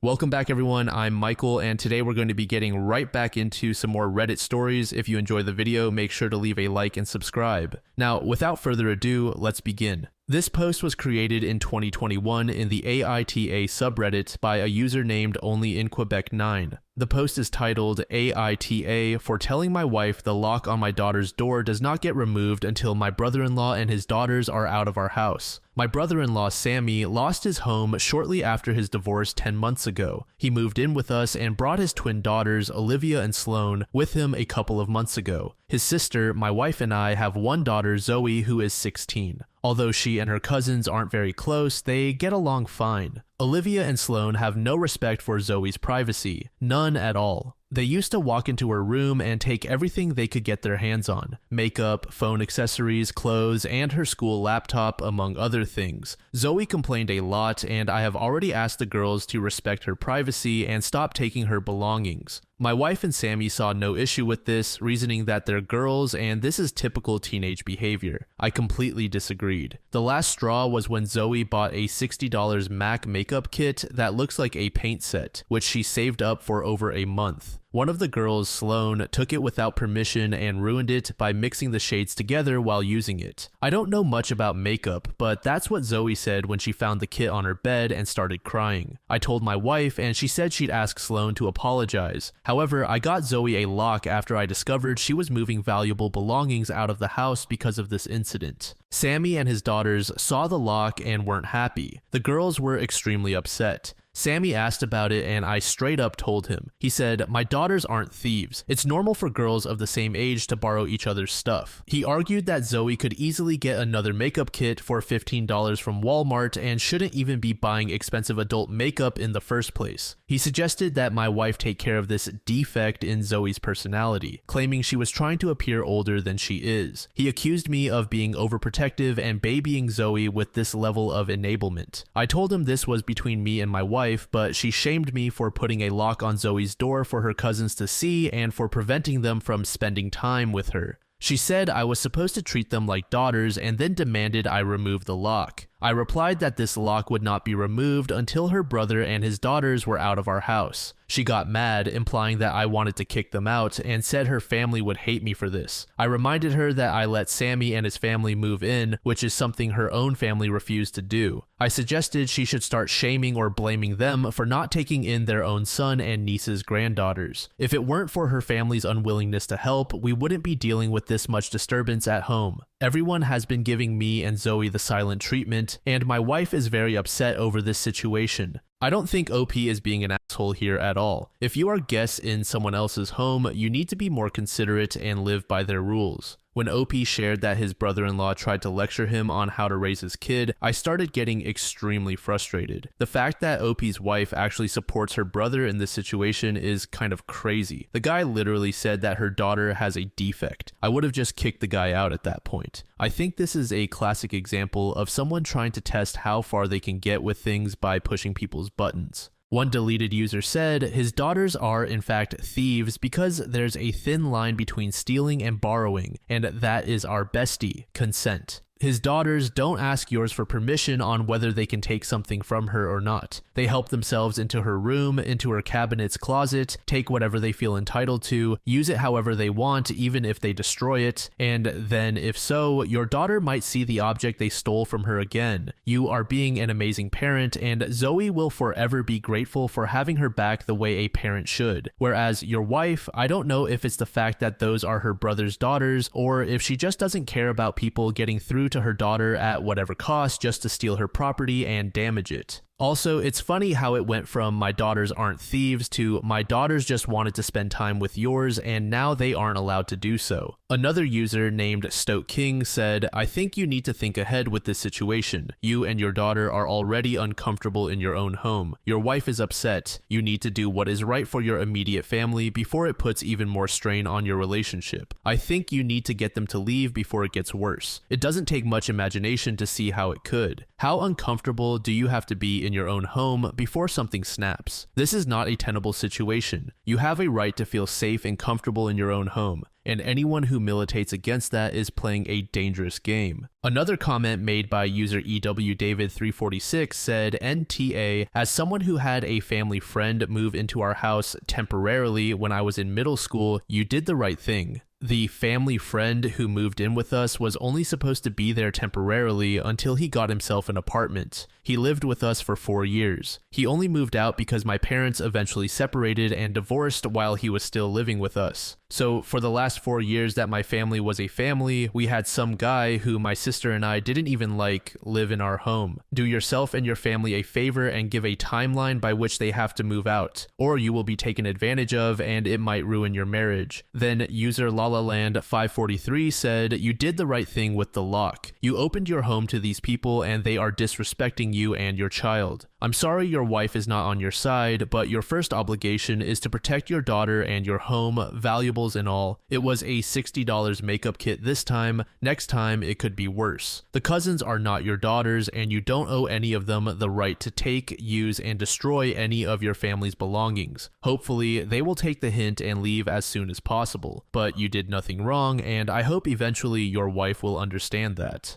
Welcome back, everyone. I'm Michael, and today we're going to be getting right back into some more Reddit stories. If you enjoy the video, make sure to leave a like and subscribe. Now, without further ado, let's begin. This post was created in 2021 in the AITA subreddit by a user named OnlyInQuebec9. The post is titled AITA for telling my wife the lock on my daughter's door does not get removed until my brother-in-law and his daughters are out of our house. My brother-in-law Sammy lost his home shortly after his divorce 10 months ago. He moved in with us and brought his twin daughters, Olivia and Sloane, with him a couple of months ago. His sister, my wife, and I have one daughter, Zoe, who is 16. Although she and her cousins aren't very close, they get along fine. Olivia and Sloane have no respect for Zoe's privacy, none at all. They used to walk into her room and take everything they could get their hands on: makeup, phone accessories, clothes, and her school laptop, among other things. Zoe complained a lot, and I have already asked the girls to respect her privacy and stop taking her belongings. My wife and Sammy saw no issue with this, reasoning that they're girls and this is typical teenage behavior. I completely disagreed. The last straw was when Zoe bought a $60 MAC makeup kit that looks like a paint set, which she saved up for over a month. One of the girls, Sloane, took it without permission and ruined it by mixing the shades together while using it. I don't know much about makeup, but that's what Zoe said when she found the kit on her bed and started crying. I told my wife and she said she'd ask Sloane to apologize. However, I got Zoe a lock after I discovered she was moving valuable belongings out of the house because of this incident. Sammy and his daughters saw the lock and weren't happy. The girls were extremely upset. Sammy asked about it and I straight up told him. He said, "My daughters aren't thieves. It's normal for girls of the same age to borrow each other's stuff." He argued that Zoe could easily get another makeup kit for $15 from Walmart and shouldn't even be buying expensive adult makeup in the first place. He suggested that my wife take care of this defect in Zoe's personality, claiming she was trying to appear older than she is. He accused me of being overprotective and babying Zoe with this level of enablement. I told him this was between me and my wife, but she shamed me for putting a lock on Zoe's door for her cousins to see and for preventing them from spending time with her. She said I was supposed to treat them like daughters and then demanded I remove the lock. I replied that this lock would not be removed until her brother and his daughters were out of our house. She got mad, implying that I wanted to kick them out, and said her family would hate me for this. I reminded her that I let Sammy and his family move in, which is something her own family refused to do. I suggested she should start shaming or blaming them for not taking in their own son and niece's granddaughters. If it weren't for her family's unwillingness to help, we wouldn't be dealing with this much disturbance at home. Everyone has been giving me and Zoe the silent treatment, and my wife is very upset over this situation. I don't think OP is being an asshole here at all. If you are guests in someone else's home, you need to be more considerate and live by their rules. When OP shared that his brother-in-law tried to lecture him on how to raise his kid, I started getting extremely frustrated. The fact that OP's wife actually supports her brother in this situation is kind of crazy. The guy literally said that her daughter has a defect. I would have just kicked the guy out at that point. I think this is a classic example of someone trying to test how far they can get with things by pushing people's buttons. One deleted user said, his daughters are in fact thieves because there's a thin line between stealing and borrowing, and that is our bestie, consent. His daughters don't ask yours for permission on whether they can take something from her or not. They help themselves into her room, into her cabinet's closet, take whatever they feel entitled to, use it however they want, even if they destroy it, and then, if so, your daughter might see the object they stole from her again. You are being an amazing parent, and Zoe will forever be grateful for having her back the way a parent should. Whereas your wife, I don't know if it's the fact that those are her brother's daughters, or if she just doesn't care about people getting through to her daughter at whatever cost just to steal her property and damage it. Also, it's funny how it went from my daughters aren't thieves to my daughters just wanted to spend time with yours and now they aren't allowed to do so. Another user named Stoke King said, I think you need to think ahead with this situation. You and your daughter are already uncomfortable in your own home. Your wife is upset. You need to do what is right for your immediate family before it puts even more strain on your relationship. I think you need to get them to leave before it gets worse. It doesn't take much imagination to see how it could. How uncomfortable do you have to be in your own home before something snaps? This is not a tenable situation. You have a right to feel safe and comfortable in your own home. and anyone who militates against that is playing a dangerous game. Another comment made by user EWDavid346 said, NTA, as someone who had a family friend move into our house temporarily when I was in middle school, you did the right thing. The family friend who moved in with us was only supposed to be there temporarily until he got himself an apartment. He lived with us for 4 years. He only moved out because my parents eventually separated and divorced while he was still living with us. So for the last 4 years that my family was a family, we had some guy who my sister and I didn't even like live in our home. Do yourself and your family a favor and give a timeline by which they have to move out, or you will be taken advantage of and it might ruin your marriage. Then user LalaLand543 said, you did the right thing with the lock. You opened your home to these people and they are disrespecting you and your child. I'm sorry your wife is not on your side, but your first obligation is to protect your daughter and your home, valuables and all. It was a $60 makeup kit this time. Next time, it could be worse. The cousins are not your daughters, and you don't owe any of them the right to take, use, and destroy any of your family's belongings. Hopefully, they will take the hint and leave as soon as possible. But you did nothing wrong, and I hope eventually your wife will understand that.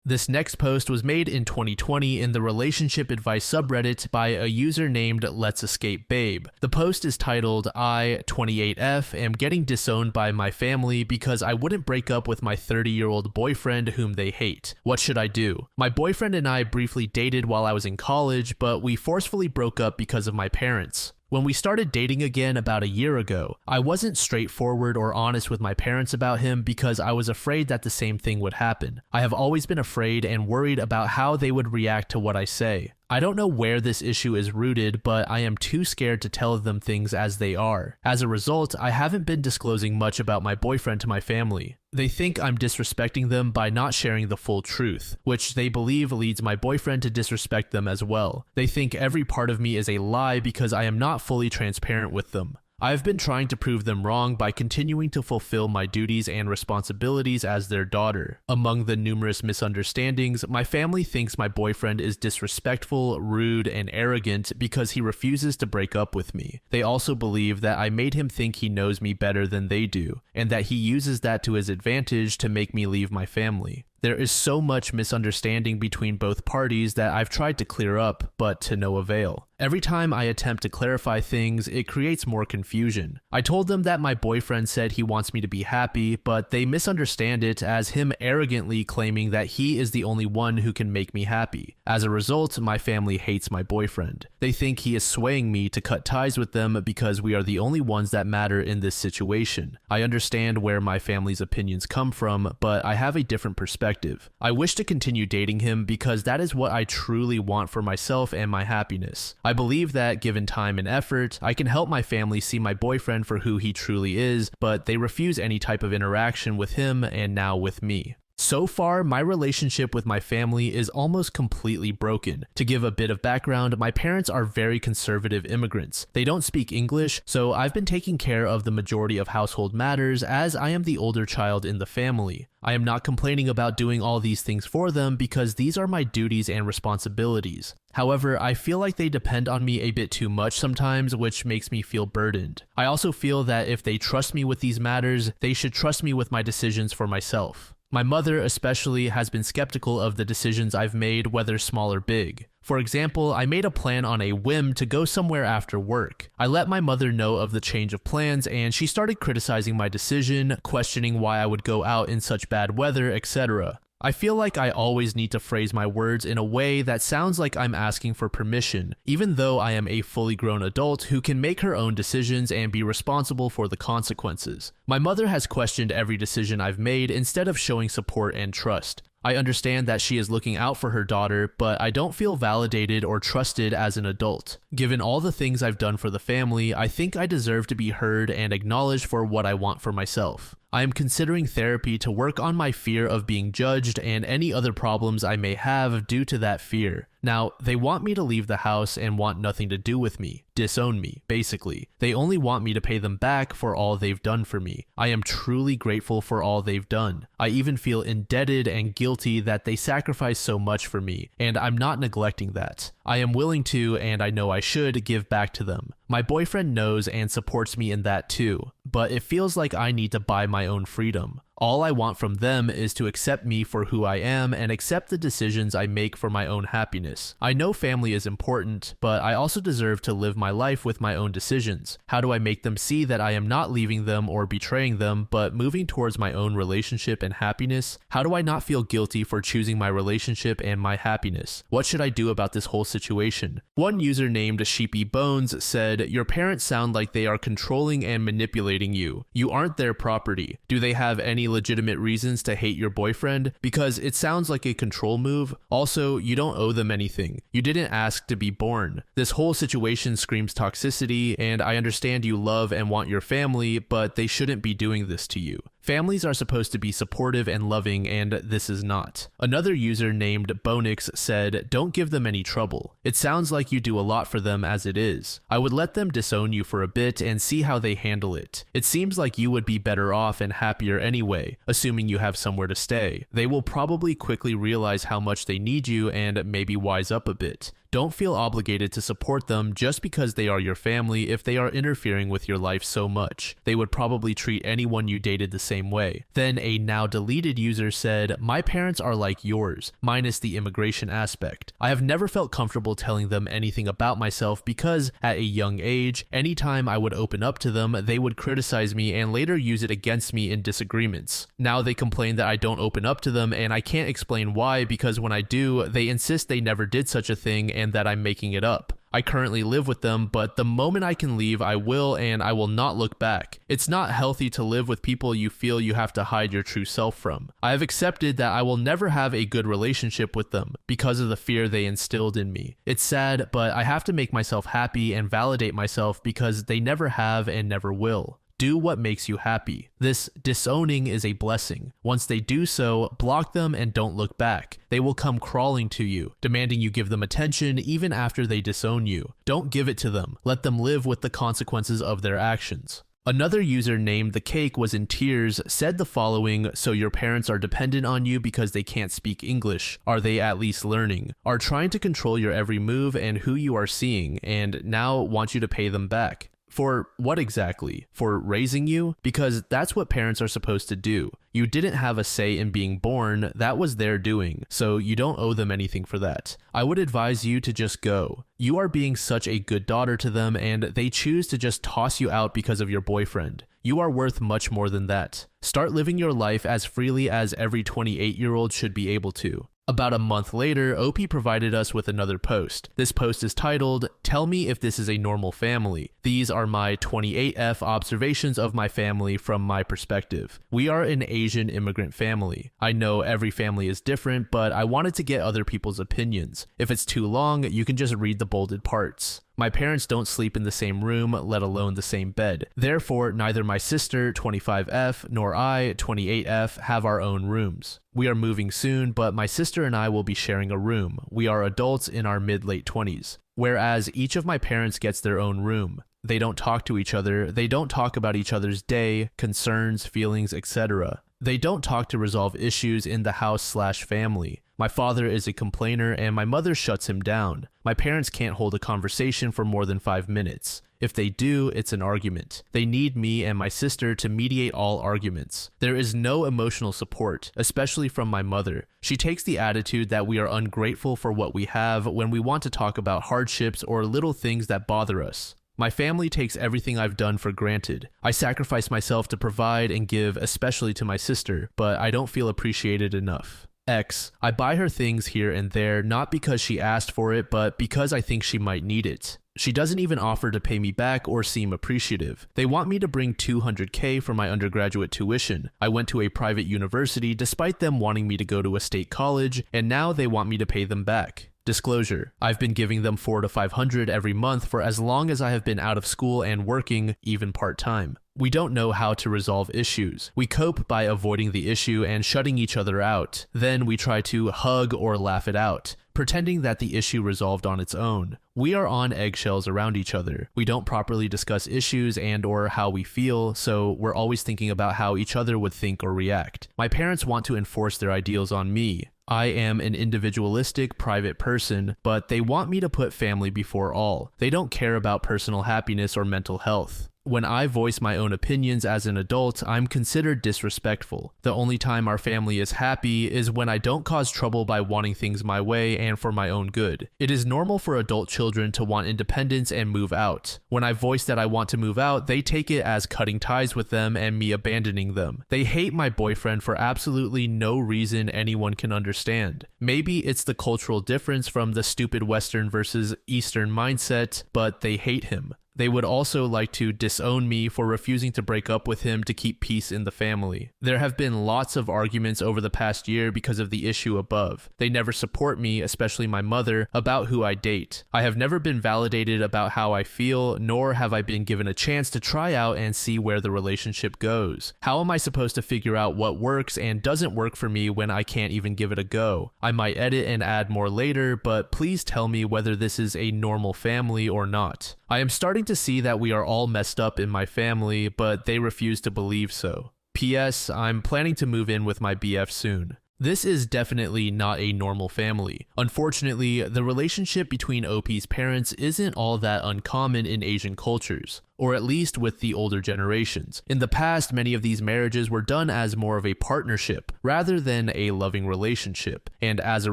This next post was made in 2020 in the relationship advice subreddit by a user named Let's Escape Babe. The post is titled, I, 28F, am getting disowned by my family because I wouldn't break up with my 30-year-old boyfriend whom they hate. What should I do? My boyfriend and I briefly dated while I was in college, but we forcefully broke up because of my parents. When we started dating again about a year ago, I wasn't straightforward or honest with my parents about him because I was afraid that the same thing would happen. I have always been afraid and worried about how they would react to what I say. I don't know where this issue is rooted, but I am too scared to tell them things as they are. As a result, I haven't been disclosing much about my boyfriend to my family. They think I'm disrespecting them by not sharing the full truth, which they believe leads my boyfriend to disrespect them as well. They think every part of me is a lie because I am not fully transparent with them. I've been trying to prove them wrong by continuing to fulfill my duties and responsibilities as their daughter. Among the numerous misunderstandings, my family thinks my boyfriend is disrespectful, rude, and arrogant because he refuses to break up with me. They also believe that I made him think he knows me better than they do, and that he uses that to his advantage to make me leave my family. There is so much misunderstanding between both parties that I've tried to clear up, but to no avail. Every time I attempt to clarify things, it creates more confusion. I told them that my boyfriend said he wants me to be happy, but they misunderstand it as him arrogantly claiming that he is the only one who can make me happy. As a result, my family hates my boyfriend. They think he is swaying me to cut ties with them because we are the only ones that matter in this situation. I understand where my family's opinions come from, but I have a different perspective. I wish to continue dating him because that is what I truly want for myself and my happiness. I believe that, given time and effort, I can help my family see my boyfriend for who he truly is, but they refuse any type of interaction with him and now with me. So far, my relationship with my family is almost completely broken. To give a bit of background, my parents are very conservative immigrants. They don't speak English, so I've been taking care of the majority of household matters as I am the older child in the family. I am not complaining about doing all these things for them because these are my duties and responsibilities. However, I feel like they depend on me a bit too much sometimes, which makes me feel burdened. I also feel that if they trust me with these matters, they should trust me with my decisions for myself. My mother especially has been skeptical of the decisions I've made, whether small or big. For example, I made a plan on a whim to go somewhere after work. I let my mother know of the change of plans and she started criticizing my decision, questioning why I would go out in such bad weather, etc. I feel like I always need to phrase my words in a way that sounds like I'm asking for permission, even though I am a fully grown adult who can make her own decisions and be responsible for the consequences. My mother has questioned every decision I've made instead of showing support and trust. I understand that she is looking out for her daughter, but I don't feel validated or trusted as an adult. Given all the things I've done for the family, I think I deserve to be heard and acknowledged for what I want for myself. I am considering therapy to work on my fear of being judged and any other problems I may have due to that fear. Now, they want me to leave the house and want nothing to do with me, disown me, basically. They only want me to pay them back for all they've done for me. I am truly grateful for all they've done. I even feel indebted and guilty that they sacrificed so much for me, and I'm not neglecting that. I am willing to, and I know I should, give back to them. My boyfriend knows and supports me in that too, but it feels like I need to buy my own freedom. All I want from them is to accept me for who I am and accept the decisions I make for my own happiness. I know family is important, but I also deserve to live my life with my own decisions. How do I make them see that I am not leaving them or betraying them, but moving towards my own relationship and happiness? How do I not feel guilty for choosing my relationship and my happiness? What should I do about this whole situation? One user named Sheepy Bones said, "Your parents sound like they are controlling and manipulating you. You aren't their property. Do they have any legitimate reasons to hate your boyfriend? Because it sounds like a control move. Also, you don't owe them anything. You didn't ask to be born. This whole situation screams toxicity, and I understand you love and want your family, but they shouldn't be doing this to you. Families are supposed to be supportive and loving, and this is not." Another user named Bonix said, "Don't give them any trouble. It sounds like you do a lot for them as it is. I would let them disown you for a bit and see how they handle it. It seems like you would be better off and happier anyway, assuming you have somewhere to stay. They will probably quickly realize how much they need you and maybe wise up a bit. Don't feel obligated to support them just because they are your family if they are interfering with your life so much. They would probably treat anyone you dated the same way." Then a now deleted user said, "My parents are like yours, minus the immigration aspect. I have never felt comfortable telling them anything about myself because at a young age, anytime I would open up to them, they would criticize me and later use it against me in disagreements. Now they complain that I don't open up to them and I can't explain why because when I do, they insist they never did such a thing and that I'm making it up. I currently live with them, but the moment I can leave, I will, and I will not look back. It's not healthy to live with people you feel you have to hide your true self from. I have accepted that I will never have a good relationship with them because of the fear they instilled in me. It's sad, but I have to make myself happy and validate myself because they never have and never will. Do what makes you happy. This disowning is a blessing. Once they do so, block them and don't look back. They will come crawling to you, demanding you give them attention even after they disown you. Don't give it to them. Let them live with the consequences of their actions." Another user named The Cake was in tears said the following: "So your parents are dependent on you because they can't speak English. Are they at least learning? Are trying to control your every move and who you are seeing, and now want you to pay them back. For what exactly? For raising you? Because that's what parents are supposed to do. You didn't have a say in being born, that was their doing, so you don't owe them anything for that. I would advise you to just go. You are being such a good daughter to them and they choose to just toss you out because of your boyfriend. You are worth much more than that. Start living your life as freely as every 28-year-old should be able to." About a month later, OP provided us with another post. This post is titled, "Tell me if this is a normal family. These are my 28F observations of my family from my perspective. We are an Asian immigrant family. I know every family is different, but I wanted to get other people's opinions. If it's too long, you can just read the bolded parts. My parents don't sleep in the same room, let alone the same bed. Therefore, neither my sister, 25F, nor I, 28F, have our own rooms. We are moving soon, but my sister and I will be sharing a room. We are adults in our mid-late 20s. Whereas each of my parents gets their own room. They don't talk to each other, they don't talk about each other's day, concerns, feelings, etc. They don't talk to resolve issues in the house/family. My father is a complainer and my mother shuts him down. My parents can't hold a conversation for more than 5 minutes. If they do, it's an argument. They need me and my sister to mediate all arguments. There is no emotional support, especially from my mother. She takes the attitude that we are ungrateful for what we have when we want to talk about hardships or little things that bother us. My family takes everything I've done for granted. I sacrifice myself to provide and give, especially to my sister, but I don't feel appreciated enough. X. I buy her things here and there, not because she asked for it, but because I think she might need it. She doesn't even offer to pay me back or seem appreciative. They want me to bring $200K for my undergraduate tuition. I went to a private university despite them wanting me to go to a state college, and now they want me to pay them back. Disclosure: I've been giving them $400 to $500 every month for as long as I have been out of school and working, even part-time. We don't know how to resolve issues. We cope by avoiding the issue and shutting each other out. Then we try to hug or laugh it out, pretending that the issue resolved on its own. We are on eggshells around each other. We don't properly discuss issues and or how we feel, so we're always thinking about how each other would think or react. My parents want to enforce their ideals on me. I am an individualistic, private person, but they want me to put family before all. They don't care about personal happiness or mental health. When I voice my own opinions as an adult, I'm considered disrespectful. The only time our family is happy is when I don't cause trouble by wanting things my way and for my own good. It is normal for adult children to want independence and move out. When I voice that I want to move out, they take it as cutting ties with them and me abandoning them. They hate my boyfriend for absolutely no reason anyone can understand. Maybe it's the cultural difference from the stupid Western versus Eastern mindset, but they hate him. They would also like to disown me for refusing to break up with him to keep peace in the family. There have been lots of arguments over the past year because of the issue above. They never support me, especially my mother, about who I date. I have never been validated about how I feel, nor have I been given a chance to try out and see where the relationship goes. How am I supposed to figure out what works and doesn't work for me when I can't even give it a go? I might edit and add more later, but please tell me whether this is a normal family or not. I am starting to see that we are all messed up in my family, but they refuse to believe so. P.S. I'm planning to move in with my BF soon. This is definitely not a normal family. Unfortunately, the relationship between OP's parents isn't all that uncommon in Asian cultures, or at least with the older generations. In the past, many of these marriages were done as more of a partnership rather than a loving relationship, and as a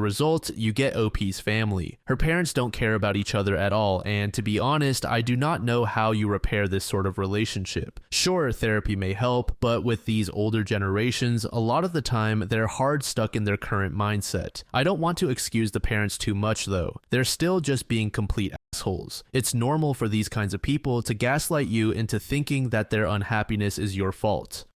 result, you get OP's family. Her parents don't care about each other at all, and to be honest, I do not know how you repair this sort of relationship. Sure, therapy may help, but with these older generations, a lot of the time, they're hard stuck in their current mindset. I don't want to excuse the parents too much though. They're still just being complete assholes. It's normal for these kinds of people to gaslight you into thinking that their unhappiness is your fault.